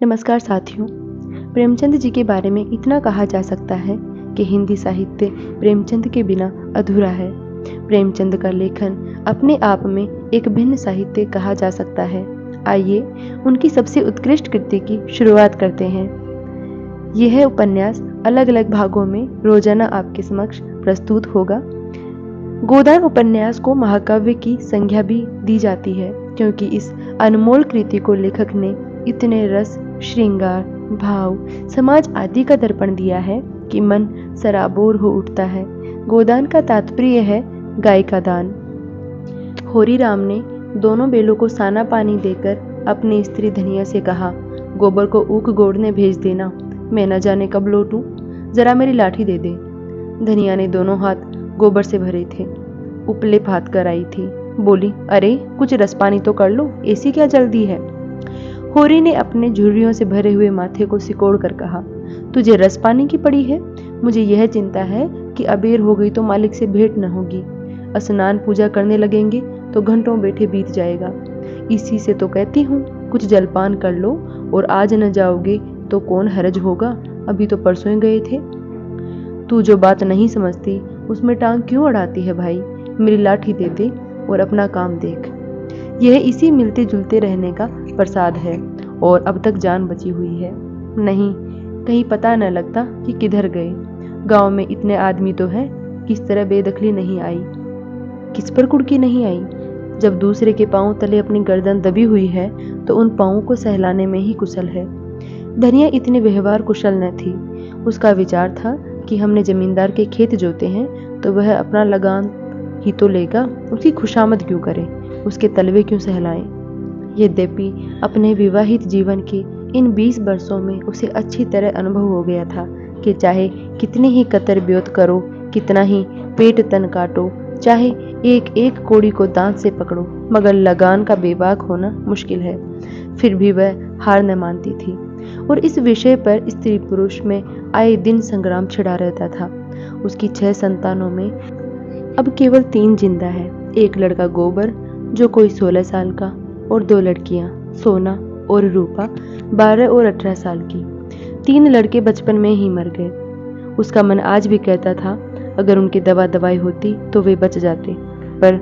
नमस्कार साथियों। प्रेमचंद जी के बारे में इतना कहा जा सकता है कि हिंदी साहित्य प्रेमचंद के बिना अधूरा है। प्रेमचंद का लेखन अपने आप में एक भिन्न साहित्य कहा जा सकता है। आइए उनकी सबसे उत्कृष्ट कृति की शुरुआत करते हैं। यह उपन्यास अलग अलग भागों में रोजाना आपके समक्ष प्रस्तुत होगा। गोदान उपन्यास को महाकाव्य की संज्ञा भी दी जाती है, क्योंकि इस अनमोल कृति को लेखक ने इतने रस, श्रृंगार, भाव, समाज आदि का दर्पण दिया है कि मन सराबोर हो उठता है। गोदान का तात्पर्य है गाय का दान। होरी राम ने दोनों बेलों को साना पानी देकर अपनी स्त्री धनिया से कहा, गोबर को ऊख गोड़ने भेज देना, मैं न जाने कब लौटूं, जरा मेरी लाठी दे दे। धनिया ने दोनों हाथ गोबर से भरे थे, उपले फात कर आई थी। बोली, अरे कुछ रस पानी तो कर लो, ऐसी क्या जल्दी है। होरी ने अपने झुर्रियों से भरे हुए माथे को सिकोड़ कर कहा, तुझे रस पानी की पड़ी है? मुझे यह चिंता है कि अबेर हो गई तो मालिक से भेंट न होगी। स्नान पूजा करने लगेंगे तो घंटों बैठे बीत जाएगा। इसी से तो कहती हूँ कुछ जलपान कर लो, और आज न जाओगे तो कौन हरज होगा, अभी तो परसों ही गए थे। तू जो बात नहीं समझती उसमें टांग क्यों अड़ाती है भाई, मेरी लाठी दे दे और अपना काम देख। यह इसी मिलते जुलते रहने का प्रसाद है, और अब तक जान बची हुई है। नहीं, कहीं पता न लगता कि किधर गए। गांव में इतने आदमी तो है, किस तरह बेदखली नहीं आई, किस पर कुड़की नहीं आई। जब दूसरे के पांव तले अपनी गर्दन दबी हुई है तो उन पांवों को सहलाने में ही कुशल है। धनिया इतनी व्यवहार कुशल न थी। उसका विचार था कि हमने जमींदार के खेत जोते हैं तो वह अपना लगान ही तो लेगा, उसकी खुशामद क्यों करे, उसके तलवे क्यों सहलाएं। यद्यपि अपने विवाहित जीवन के इन 20 वर्षों में उसे अच्छी तरह अनुभव हो गया था कि चाहे कितनी ही कतर ब्योत करो, कितना ही पेट तन काटो, चाहे एक एक कोड़ी को दांत से पकड़ो, मगर लगान का बेबाक होना मुश्किल है। फिर भी वह हार न मानती थी, और इस विषय पर स्त्री पुरुष में आए दिन संग्राम छिड़ा रहता था। उसकी 6 संतानों में अब केवल 3 जिंदा है। एक लड़का गोबर, जो कोई 16 साल का, और 2 लड़कियां, सोना और रूपा, 12 और 18 साल की। 3 लड़के बचपन में ही मर गए। उसका मन आज भी कहता था अगर उनकी दवा दवाई होती तो वे बच जाते, पर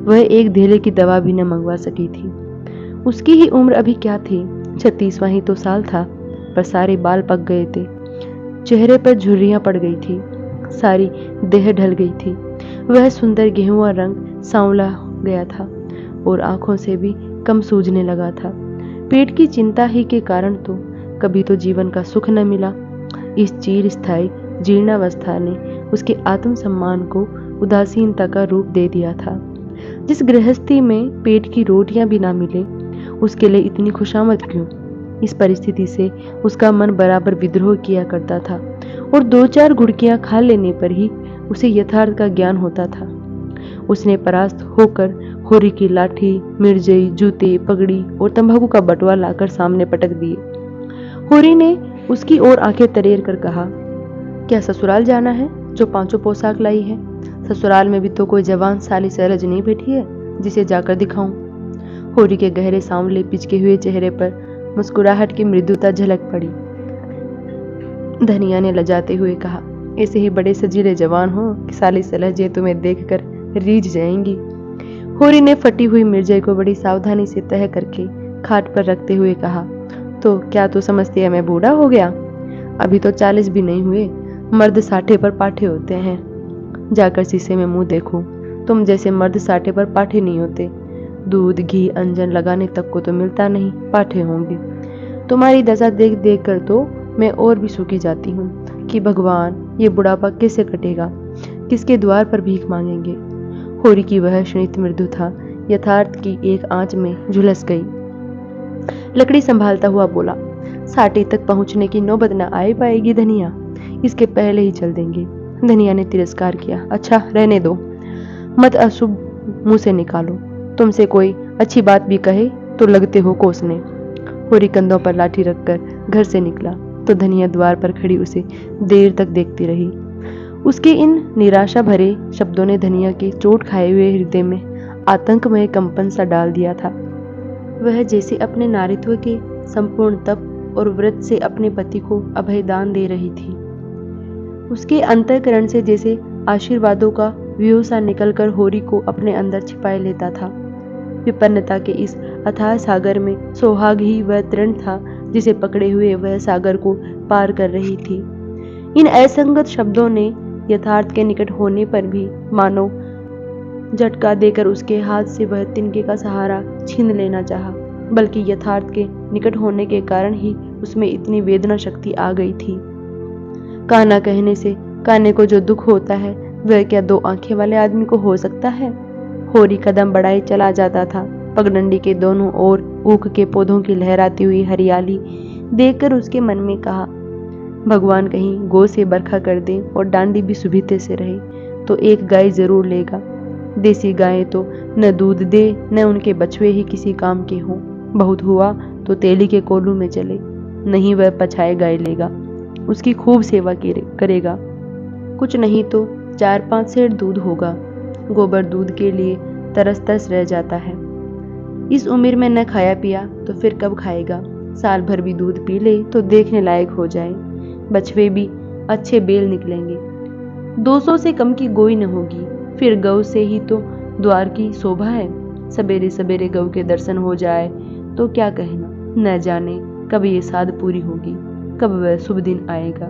वह एक धेले की दवा भी न मंगवा सकी थी। उसकी ही उम्र अभी क्या थी, 36वां ही तो साल था, पर सारे बाल पक गए थे, चेहरे पर झुर्रियां पड़ गई थी, सारी देह ढल गई थी। वह सुंदर गेहुआ रंग सांवला गया था और आंखों से भी कम सूझने लगा था। पेट की चिंता ही के कारण तो कभी तो जीवन का सुख न मिला। इस चीर स्थायी जीर्णावस्था ने उसके आत्मसम्मान को उदासीनता का रूप दे दिया था। जिस गृहस्थी में पेट की रोटियां भी ना मिले, उसके लिए इतनी खुशामद क्यों। इस परिस्थिति से उसका मन बराबर विद्रोह किया करता था, और 2-4 घुड़कियां खा लेने पर ही उसे यथार्थ का ज्ञान होता था। उसने परास्त होकर होरी की लाठी, मिर्जई, जूते, पगड़ी और तंबाकू का बटुआ लाकर सामने पटक दिए। होरी ने उसकी ओर आंखें तरेर कर कहा, क्या ससुराल जाना है जो 5 पोशाक लाई है? ससुराल में भी तो कोई जवान साली सहरज नहीं बैठी है जिसे जाकर दिखाऊं। होरी के गहरे सांवले पिचके हुए चेहरे पर मुस्कुराहट की मृदुता झलक पड़ी। धनिया ने लजाते हुए कहा, ऐसे ही बड़े सजीले जवान हो कि साली सलहजे तुम्हें देखकर रीझ जाएंगी। होरी ने फटी हुई मिर्जई को बड़ी सावधानी से तह करके खाट पर रखते हुए कहा, तो क्या तू समझती है मैं बूढ़ा हो गया? अभी तो 40 भी नहीं हुए, मर्द 60 पर पाठे होते हैं। जाकर शीशे में मुंह देखो, तुम जैसे मर्द 60 पर पाठे नहीं होते। दूध, घी, अंजन लगाने तक को तो मिलता नहीं, पाठे होंगे। तुम्हारी दशा देख देख कर तो मैं और भी सूखी जाती हूँ कि भगवान, ये बुढ़ापा कैसे कटेगा, किसके द्वार पर भीख मांगेंगे। होरी की वह स्निग्ध मृदुता यथार्थ की एक आंच में झुलस गई। लकड़ी संभालता हुआ बोला, 60 तक पहुंचने की नौबत न आए पाएगी धनिया, इसके पहले ही चल देंगे। धनिया ने तिरस्कार किया, अच्छा रहने दो, मत अशुभ मुंह से निकालो, तुमसे कोई अच्छी बात भी कहे तो लगते हो कोसने। होरी कंधों पर लाठी रखकर घर से निकला तो धनिया द्वार पर खड़ी उसे देर तक देखती रही। उसके इन निराशा भरे शब्दों ने धनिया के चोट खाए हुए हृदय में आतंकमय कंपन सा डाल दिया था। वह जैसे अपने नारित्व के संपूर्ण तप और व्रत से अपने पति को अभयदान दे रही थी। उसके अंतःकरण से जैसे आशीर्वादों का व्यूह सा निकलकर होरी को अपने अंदर छिपाए लेता था। विपन्नता के इस अथाह सागर में सोहाग ही वह तृण था जिसे पकड़े हुए वह सागर को पार कर रही थी। इन असंगत शब्दों ने यथार्थ के निकट होने पर भी मानो झटका देकर उसके हाथ से वह तिनके का सहारा छीन लेना चाहा, बल्कि यथार्थ के निकट होने के कारण ही उसमें इतनी वेदना शक्ति आ गई थी। काना कहने से काने को जो दुख होता है वह क्या दो आंखें वाले आदमी को हो सकता है। होरी कदम बढ़ाए चला जाता था। पगडंडी के दोनों ओर ऊख के पौधों की लहराती हुई हरियाली देखकर उसके मन में कहा, भगवान कहीं गौ से बरखा कर दे और डांडी भी सुभीते से रहे तो एक गाय जरूर लेगा। देसी गायें तो न दूध दे न उनके बछुए ही किसी काम के हों। बहुत हुआ तो तेली के कोलू में चले, नहीं वह पछाए गाय लेगा, उसकी खूब सेवा करेगा। कुछ नहीं तो 4-5 सेर दूध होगा। गोबर दूध के लिए तरस रह जाता है। इस उम्र में न खाया पिया तो फिर कब खाएगा। साल भर भी दूध पी ले तो देखने लायक हो जाए। बछवे भी अच्छे बेल निकलेंगे। 200 से कम की गोई न होगी। फिर गौ से ही तो द्वार की शोभा है। सवेरे सवेरे गौ के दर्शन हो जाए तो क्या कहना। न जाने कब ये साध पूरी होगी, कब वह शुभ दिन आएगा।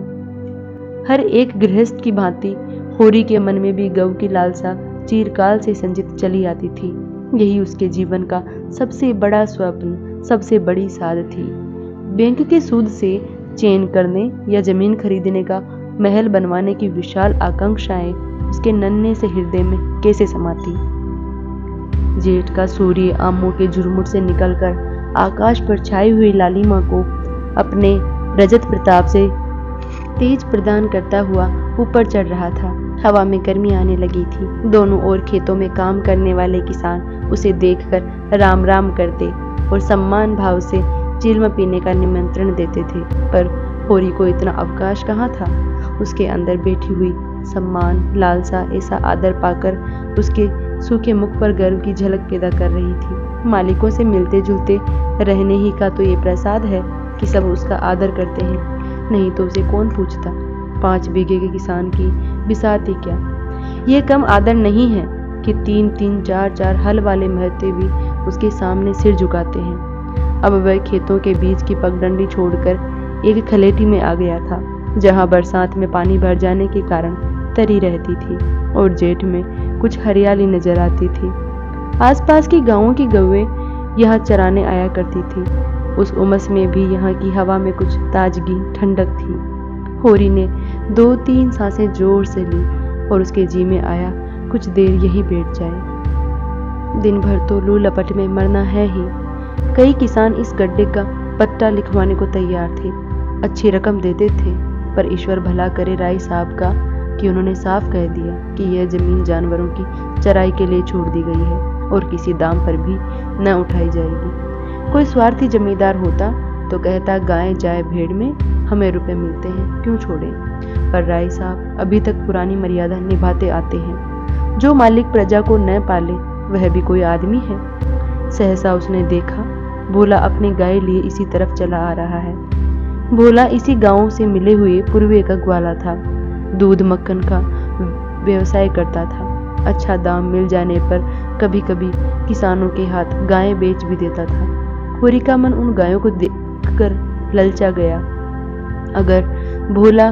हर एक गृहस्थ की भांति होरी के मन में भी गौ की लालसा चिरकाल से संचित चली आती थी। यही उसके जीवन का सबसे बड़ा स्वप्न, सबसे बड़ी साध थी। बैंक के सूद से चैन करने या जमीन खरीदने का महल बनवाने की विशाल आकांक्षाएं उसके नन्हे से हृदय में कैसे समाती। जेठ का सूर्य आमों के झुरमुट से निकलकर आकाश पर छाई हुई लालिमा को अपने रजत प्रताप से तेज प्रदान करता हुआ ऊपर चढ़ रहा था। हवा में गर्मी आने लगी थी। दोनों ओर खेतों में काम करने वाले किसान उसे देखकर राम राम करते और सम्मान भाव से चिल्म पीने का निमंत्रण देते थे। पर होरी को इतना अवकाश कहाँ था। उसके अंदर बैठी हुई सम्मान लालसा ऐसा आदर पाकर उसके सूखे मुख पर गर्व की झलक पैदा कर रही थी। मालिकों से मिलते जुलते रहने ही का तो ये प्रसाद है कि सब उसका आदर करते हैं, नहीं तो उसे कौन पूछता। 5 बीघे के किसान की बिसात ही क्या। यह कम आदर नहीं है कि 3-3 4-4 हल वाले महते भी उसके सामने सिर झुकाते हैं। अब वह खेतों के बीच की पगडंडी छोड़कर एक खलेटी में आ गया था, जहां बरसात में पानी भर जाने के कारण तरी रहती थी और जेठ में कुछ हरियाली नजर आती थी। आसपास की गांवों की गौएं यहाँ चराने आया करती थी। उस उमस में भी यहाँ की हवा में कुछ ताजगी ठंडक थी। होरी ने 2-3 सांसें जोर से ली और उसके जी में आया कुछ देर यही बैठ जाए। दिन भर तो लू लपट में मरना है ही। कई किसान इस गड्ढे का पट्टा लिखवाने को तैयार थे, अच्छी रकम देते थे, पर ईश्वर भला करे राय साहब का कि उन्होंने साफ कह दिया कि यह जमीन जानवरों की चराई के लिए छोड़ दी गई है और किसी दाम पर भी न उठाई जाएगी। कोई स्वार्थी जमींदार होता तो कहता गाय जाए भेड़ में हमें रुपए मिलते हैं, क्यों छोड़ें। पर राय साहब अभी तक पुरानी मर्यादा निभाते आते हैं। जो मालिक प्रजा को न पाले वह भी कोई आदमी है। सहसा उसने देखा भोला अपनी गाय लिए इसी तरफ चला आ रहा है। भोला इसी गांव से मिले हुए पूर्वे का ग्वाला था। दूध मक्खन का व्यवसाय करता था। अच्छा दाम मिल जाने पर कभी कभी किसानों के हाथ गायें बेच भी देता था। होरी का मन उन गायों को देखकर ललचा गया। अगर भोला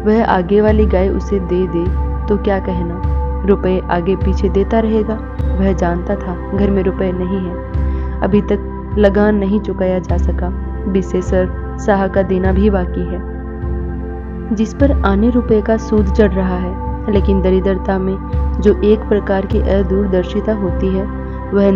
वह आगे वाली गाय उसे दे दे तो क्या कहना, रुपए आगे पीछे देता रहेगा। वह जानता था घर में रुपए नहीं है, अभी तक लगान नहीं चुकाया जा सका, विशेषर साह का देना भी बाकी है, जिस पर आने रुपए का सूद चढ़ रहा है। लेकिन दरिद्रता में जो एक प्रकार की अदूरदर्शिता होती है वह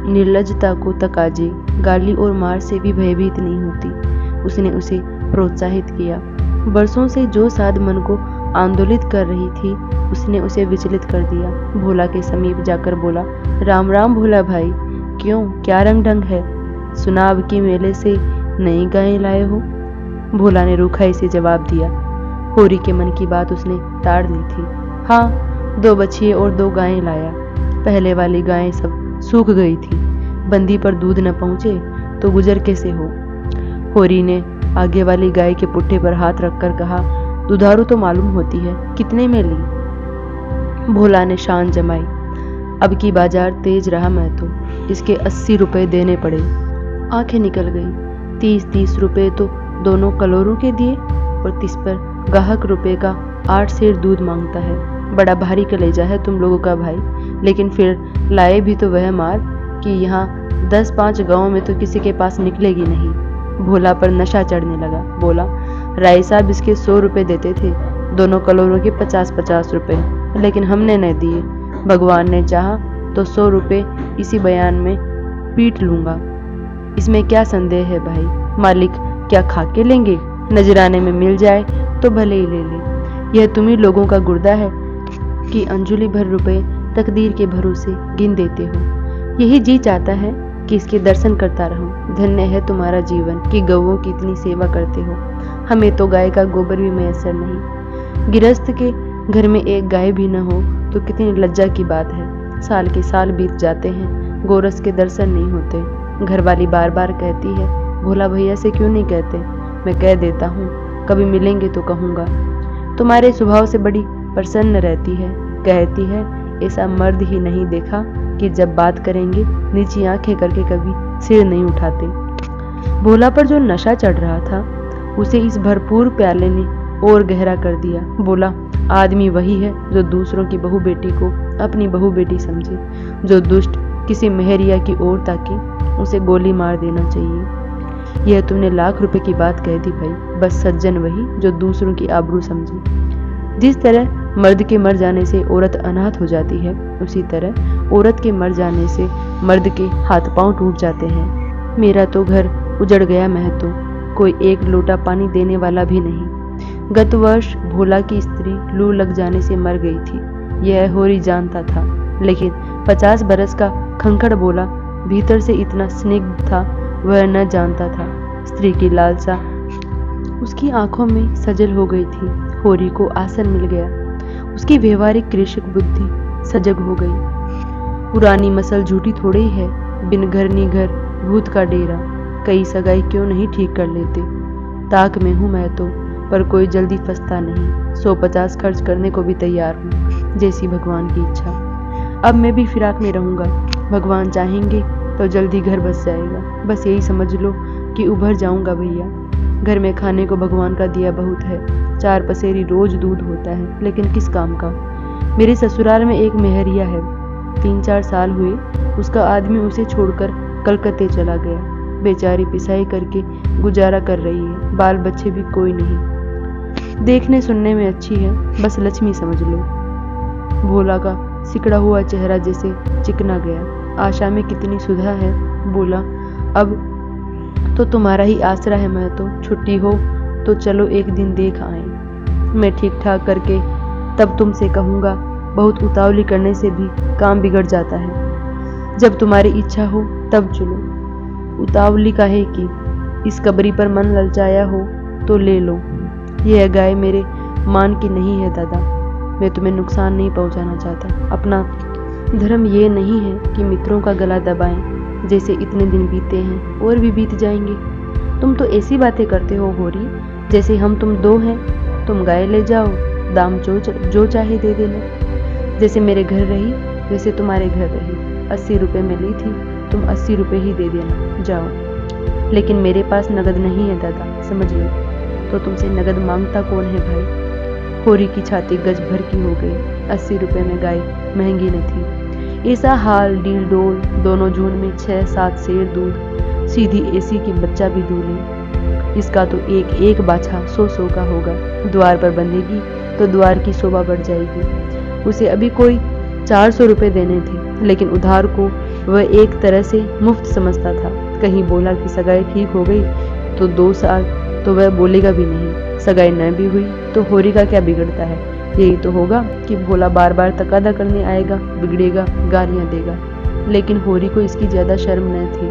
निर्लजता को तकाजे, गाली और मार से भी भयभीत नहीं होती। उसने उसे प्रोत्साहित किया। बरसों से जो साध मन को आंदोलित कर रही थी उसने उसे विचलित कर दिया। भोला के समीप जाकर बोला, राम राम भोला भाई, क्यों क्या रंग ढंग है, सुना अब की मेले से नई गायें लाए हो। भोला ने रूखाई से जवाब दिया। होरी के मन की बात उसने ताड़ ली थी। हाँ, 2 बछिए और 2 गायें लाया। पहले वाली गायें सब सूख गई थी, बंदी पर दूध न पहुंचे तो गुजर कैसे हो। होरी ने आगे वाली गाय के पुट्ठे पर हाथ रखकर कहा, दुधारू तो मालूम होती है, कितने में ली? भोला ने शान जमाई, अब की बाजार तेज रहा मैं तो, इसके 80 रुपए देने पड़े। आंखें निकल गई। 30-30 रुपए तो दोनों कलोरों के दिए और 30 पर गाहक रुपए का 8 सेर दूध मांगता है। बड़ा भारी कलेजा है तुम लोगों का भाई, लेकिन फिर लाए भी तो वह मार कि यहाँ 10-5 गांवों में तो किसी के पास निकलेगी नहीं। भोला पर नशा चढ़ने लगा। बोला, राय साहब इसके 100 रुपए देते थे, दोनों कलोरों के 50-50 रुपए, लेकिन हमने न दिए। भगवान ने चाहा तो 100 रुपए इसी बयान में पीट लूंगा, इसमें क्या संदेह है भाई? मालिक क्या खा के लेंगे? नजराने में मिल जाए तो भले ही ले ले। यह तुम्ही लोगों का गुर्दा है कि अंजुली भर रुपए तकदीर के भरोसे गिन देते हो। यही जी चाहता है कि इसके दर्शन करता रहूं। धन्य है तुम्हारा जीवन कि गौओं की इतनी सेवा करते हो। हमें तो गाय का गोबर भी मैसर नहीं। गिरस्थ के घर में एक गाय भी न हो तो कितनी लज्जा की बात है। साल के साल बीत जाते हैं, गोरस के दर्शन नहीं होते। घरवाली बार बार कहती है, भोला भैया से क्यों नहीं कहते? मैं कह देता हूँ, कभी मिलेंगे तो कहूँगा। तुम्हारे स्वभाव से बड़ी प्रसन्न रहती है। कहती है, ऐसा मर्द ही नहीं देखा कि जब बात करेंगे नीची आंखें करके कभी सिर नहीं उठाते। भोला पर जो नशा चढ़ रहा था उसे इस भरपूर प्याले ने और गहरा कर दिया। बोला, आदमी वही है जो दूसरों की बहू बेटी को अपनी बहू बेटी समझे। जो दुष्ट किसी मेहरिया की ओर ताके उसे गोली मार देना चाहिए। यह तुमने लाख रुपए की बात कह दी भाई। बस सज्जन वही जो दूसरों की आबरू समझे। जिस तरह मर्द के मर जाने से औरत अनाथ हो जाती है, उसी तरह औरत के मर जाने से मर्द के हाथ पांव टूट जाते हैं। मेरा तो घर उजड़ गया महतो, कोई एक लोटा पानी देने वाला भी नहीं। गत वर्ष भोला की स्त्री लू लग जाने से मर गई थी। यह होरी जानता था, लेकिन 50 बरस का खंखड़ बोला भीतर से इतना स्निग्ध था वह न जानता था। स्त्री की लालसा उसकी आंखों में सजल हो गई थी। होरी को आसन मिल गया। उसकी व्यवहारिक कृषक बुद्धि सजग हो गई। पुरानी मसल झूठी थोड़ी है, बिन घर नी घर भूत का डेरा। कई सगाई क्यों नहीं ठीक कर लेते। ताक में हूं मैं तो, पर कोई जल्दी फंसता नहीं। 150 खर्च करने को भी तैयार हूँ, जैसी भगवान की इच्छा। अब मैं भी फिराक में रहूंगा। भगवान चाहेंगे तो जल्दी घर बस जाएगा। बस यही समझ लो कि उभर जाऊंगा भैया। घर में खाने को भगवान का दिया बहुत है। 4 पसेरी रोज दूध होता है, लेकिन किस काम का। मेरे ससुराल में एक मेहरिया है, 3-4 साल हुए उसका आदमी उसे छोड़कर कलकत्ते चला गया। बेचारी पिसाई करके गुजारा कर रही है। बाल बच्चे भी कोई नहीं। देखने सुनने में अच्छी है, बस लक्ष्मी समझ लो। भोला का सिकड़ा हुआ चेहरा जैसे चिकना गया। आशा में कितनी सुधा है। बोला, अब तो तुम्हारा ही आसरा है। मैं तो छुट्टी हो तो चलो एक दिन देख आए। मैं ठीक ठाक करके तब तुमसे कहूँगा। बहुत उतावली करने से भी काम बिगड़ जाता है। जब तुम्हारी इच्छा हो तब चलो। उतावली काहे की? इस कबरी पर मन ललचाया हो तो ले लो। यह गाय मेरे मान की नहीं है दादा। मैं तुम्हें नुकसान नहीं पहुंचाना चाहता। अपना धर्म ये नहीं है कि मित्रों का गला दबाएं। जैसे इतने दिन बीते हैं और भी बीत जाएंगे। तुम तो ऐसी बातें करते हो होरी, जैसे हम तुम 2 हैं। तुम गाय ले जाओ, दाम जो चाहे दे देना। जैसे मेरे घर रही वैसे तुम्हारे घर रही। 80 रुपए में ली थी, तुम 80 रुपए ही दे देना। जाओ। लेकिन मेरे पास नगद नहीं है दादा, समझ लो। तो तुमसे नगद मांगता कौन है भाई? होरी की छाती गज भर की हो गई। 80 रुपए में गाय महंगी न थी। ऐसा हाल डील डोल, दोनों जून में 6-7 सेर दूध, सीधी एसी की बच्चा भी दूल्हे। इसका तो एक बाछा 100 का होगा। द्वार पर बंधेगी तो द्वार की शोभा बढ़ जाएगी। उसे अभी कोई 400 रुपए देने थे, लेकिन उधार को वह एक तरह से मुफ्त समझता था। कहीं बोला कि सगाई ठीक हो गई तो 2 साल तो वह बोलेगा भी नहीं। सगाई न भी हुई तो होरी का क्या बिगड़ता है। यही तो होगा कि भोला बार बार तकादा करने आएगा, बिगड़ेगा, गालियां देगा। लेकिन होरी को इसकी ज्यादा शर्म न थी।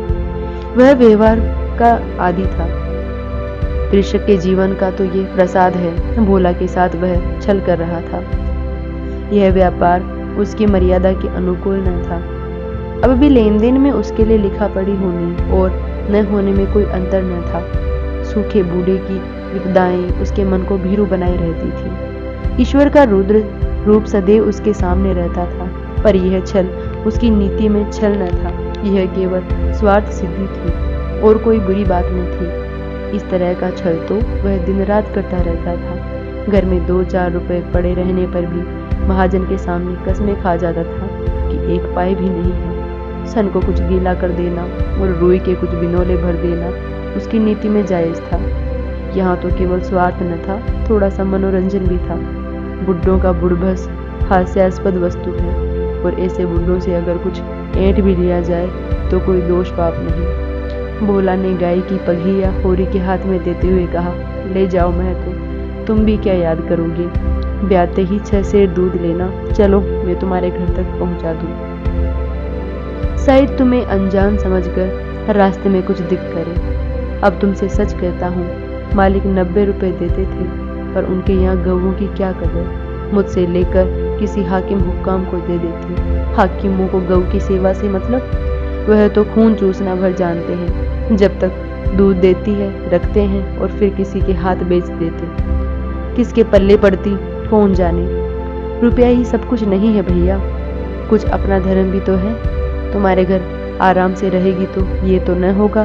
वह व्यवहार का आदी था। कृषक के जीवन का तो ये प्रसाद है। भोला के साथ वह छल कर रहा था। यह व्यापार उसकी मर्यादा के अनुकूल न था। अब भी लेन देन में उसके लिए लिखा पढ़ी होने और न होने में कोई अंतर न था। सूखे बूढ़े की विपदाएं उसके मन को भीरू बनाए रहती थी। ईश्वर का रुद्र रूप सदैव उसके सामने रहता था, पर यह छल उसकी नीति में छल न था, यह केवल स्वार्थ सिद्धि थी और कोई बुरी बात न थी। इस तरह का छल तो वह दिन रात करता रहता था। घर में 2-4 रुपए पड़े रहने पर भी महाजन के सामने कसमें खा जाता था कि 1 पाई भी नहीं है। सन को कुछ गीला कर देना और रुई के कुछ बिनोले भर देना उसकी नीति में जायज था। यहाँ तो केवल स्वार्थ न था, थोड़ा सा मनोरंजन भी था। बुड्ढों का बुड़भस हास्यास्पद वस्तु है और ऐसे बुड्ढों से अगर कुछ ऐंठ भी लिया जाए तो कोई दोष पाप नहीं। भोला ने गाय की पघिया होरी के हाथ में देते हुए कहा, ले जाओ महतो, तुम भी क्या याद करोगे, ब्याते ही 6 सेर दूध लेना, चलो मैं तुम्हारे घर तक पहुंचा दूं। शायद तुम्हें अनजान समझकर रास्ते में कुछ दिख करे। अब तुमसे सच कहता हूँ, मालिक 90 रुपए देते थे, पर उनके यहाँ गऊओं की क्या कदर। मुझसे लेकर किसी हाकिम हुक्काम को दे देते। हाकिमों को गऊ की सेवा से मतलब, वह तो खून चूसना भर जानते हैं। जब तक दूध देती है रखते हैं और फिर किसी के हाथ बेच देते। किसके पल्ले पड़ती कौन जाने। रुपया ही सब कुछ नहीं है भैया, कुछ अपना धर्म भी तो है। तुम्हारे घर आराम से रहेगी तो ये तो न होगा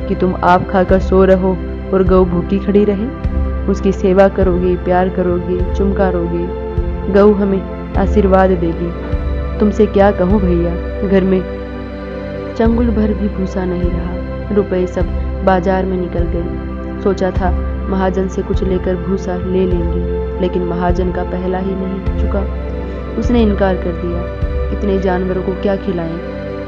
कि तुम आप खाकर सो रहो और गऊ भूखी खड़ी रहे। उसकी सेवा करोगे, प्यार करोगे, चुमकारोगे, गऊ हमें आशीर्वाद देगी। तुमसे क्या कहूँ भैया, घर में चंगुल भर भी भूसा नहीं रहा। रुपए सब बाजार में निकल गए। सोचा था महाजन से कुछ लेकर भूसा ले लेंगे, लेकिन महाजन का पहला ही नहीं चुका। उसने इनकार कर दिया। इतने जानवरों को क्या खिलाएं,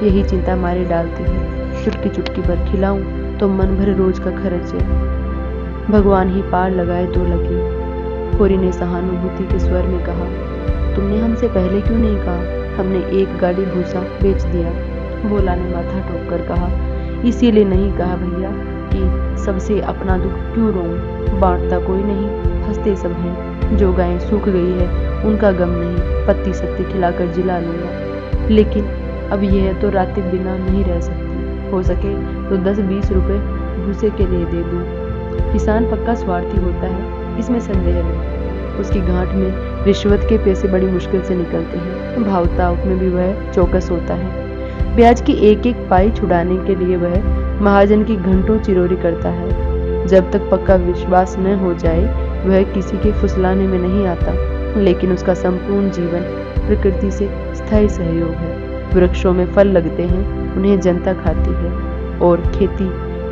यही चिंता मारे डालती है। चुटकी चुटकी पर खिलाऊं तो मन भर रोज का खर्च है। भगवान ही पार लगाए तो लगे। होरी ने सहानुभूति के स्वर में कहा, तुमने हमसे पहले क्यों नहीं कहा, हमने 1 गाड़ी भूसा बेच दिया। भोला ने माथा ठोक कर कहा, इसीलिए नहीं कहा भैया कि सबसे अपना दुख क्यों रोऊं, बांटता कोई नहीं, हंसते सब हैं। जो गायें सूख गई है उनका गम नहीं, पत्ती सत्ती खिलाकर जिला लूंगा। लेकिन अब यह तो रात बिना नहीं रह सकती। हो सके तो 10-20 रुपए भूसे के लिए दे दूं। किसान पक्का स्वार्थी होता है, इसमें संदेह नहीं। उसकी गांठ में रिश्वत के पैसे बड़ी मुश्किल से निकलते हैं। भावताव में भी वह चौकस होता है। ब्याज की 1-1 पाई छुड़ाने के लिए वह महाजन की घंटों चिरोरी करता है। जब तक पक्का विश्वास न हो जाए वह किसी के फुसलाने में नहीं आता। लेकिन उसका संपूर्ण जीवन प्रकृति से स्थायी सहयोग है। वृक्षों में फल लगते हैं, उन्हें जनता खाती है, और खेती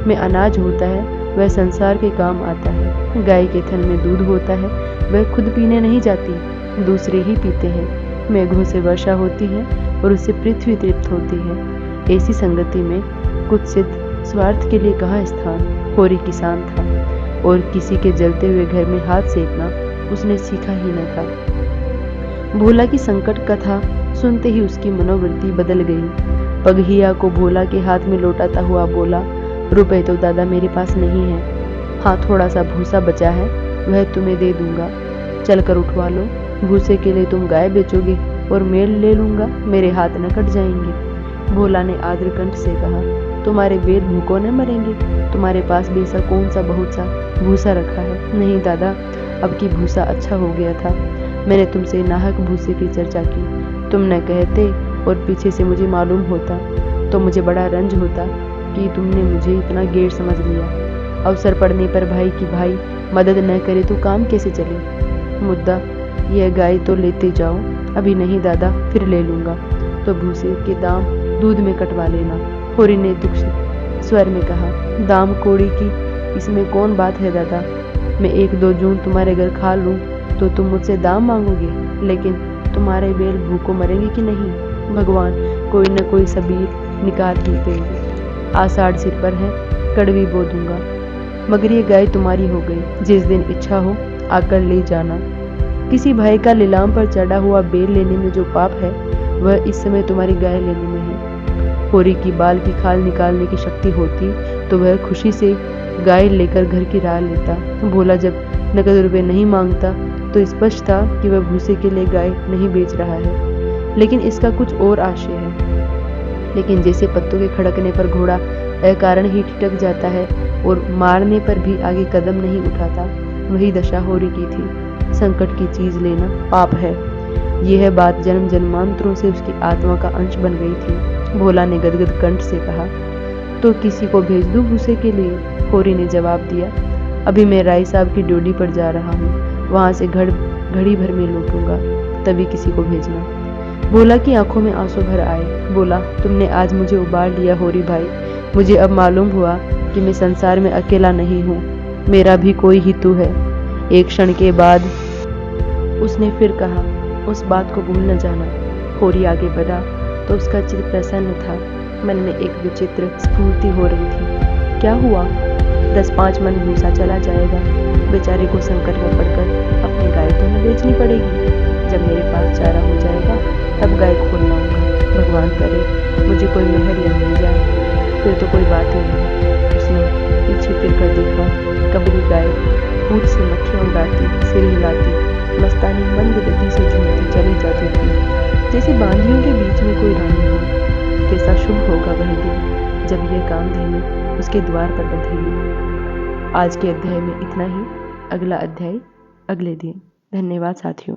में अनाज होता है, वह संसार के काम आता है। गाय के थन में दूध होता है, वह खुद पीने नहीं जाती, दूसरे ही पीते हैं। मेघों से वर्षा होती है और उससे पृथ्वी तृप्त होती है। ऐसी संगति में कुत्सित स्वार्थ के लिए कहाँ स्थान। होरी किसान था और किसी के जलते हुए घर में हाथ सेकना उसने सीखा ही न था। भोला की संकट कथा सुनते ही उसकी मनोवृत्ति बदल गई। पगहिया को भोला के हाथ में लौटाता हुआ बोला, रुपए तो दादा मेरे पास नहीं है, हाँ थोड़ा सा भूसा बचा है, वह तुम्हें दे दूंगा, चल कर उठवा लो। भूसे के लिए तुम गाय बेचोगे और मेल ले लूंगा, मेरे हाथ न कट जाएंगे। भोला ने आर्द्र कंठ से कहा, तुम्हारे बेल भूखों न मरेंगे, तुम्हारे पास भी ऐसा कौन सा बहुत सा भूसा रखा है। नहीं दादा, अब की भूसा अच्छा हो गया था, मैंने तुमसे नाहक भूसे की चर्चा की, तुम न कहते और पीछे से मुझे मालूम होता तो मुझे बड़ा रंज होता कि तुमने मुझे इतना गैर समझ लिया। अवसर पड़ने पर भाई की भाई मदद न करे तो काम कैसे चले। मुद्दा यह गाय तो लेते जाओ। अभी नहीं दादा, फिर ले लूंगा, तो भूसे के दाम दूध में कटवा लेना। होरी ने दुखित स्वर में कहा, दाम कोड़ी की इसमें कौन बात है दादा, मैं 1-2 जून तुम्हारे घर खा लूं तो तुम मुझसे दाम मांगोगे, लेकिन तुम्हारे बेल भूखों मरेंगे कि नहीं। भगवान कोई न कोई सबील निकाल ही देंगे। आषाढ़ सिर पर है, कड़वी बो दूंगा, मगर ये गाय तुम्हारी हो गई, जिस दिन इच्छा हो आकर ले जाना। किसी भाई का लीलाम पर चढ़ा हुआ बेल लेने में जो पाप है वह इस समय तुम्हारी गाय लेने में है। होरी की बाल की खाल निकालने की शक्ति होती तो वह खुशी से गाय लेकर घर की राह लेता। भोला जब नकद रुपए नहीं मांगता तो स्पष्ट था कि वह भूसे के लिए गाय नहीं बेच रहा है, लेकिन इसका कुछ और आशय है। लेकिन जैसे पत्तों के खड़कने पर घोड़ा अकारण ही ठिठक जाता है, और मारने पर भी आगे कदम नहीं उठाता, वही दशा होरी की थी। संकट की चीज लेना पाप है, यह बात जन्म जन्मांतरों से उसकी आत्मा का अंश बन गई थी। भोला ने गदगद कंठ से कहा, तो किसी को भेज दूं भूसे के लिए? होरी ने जवाब दिया, अभी मैं राय साहब की ड्यूटी पर जा रहा हूँ, वहां से घड़ी भर में लौटूंगा, तभी किसी को भेजना। भोला की आंखों में आंसू भर आए। बोला, तुमने आज मुझे उबार लिया होरी भाई। मुझे अब मालूम हुआ कि मैं संसार में अकेला नहीं हूँ, मेरा भी कोई ही तू है। एक क्षण के बाद उसने फिर कहा, उस बात को भूल न जाना। होरी आगे बढ़ा तो उसका चित्त प्रसन्न था, मन में एक विचित्र स्फूर्ति हो रही थी। क्या हुआ? 10-5 मन भूसा चला जाएगा। बेचारे को संकट में पड़कर अपनी गाय तो न बेचनी पड़ेगी। जब मेरे पास चारा हो जाएगा तब गाय खोल लाऊंगा। भगवान करे मुझे कोई मेहरिया मिल जाए, फिर तो कोई बात ही नहीं। उसने पीछे फिर कर देखा। कबरी गाय पूछ से मक्खियाँ उड़ाती, सिर हिलाती, मस्तानी मंद गति से झूमती चली जाती थी, जैसे बांधियों के बीच में कोई रानी हो। कैसा शुभ होगा वह दिन जब यह कामधेनु उसके द्वार पर बंधेगी। आज के अध्याय में इतना ही। अगला अध्याय अगले दिन। धन्यवाद साथियों।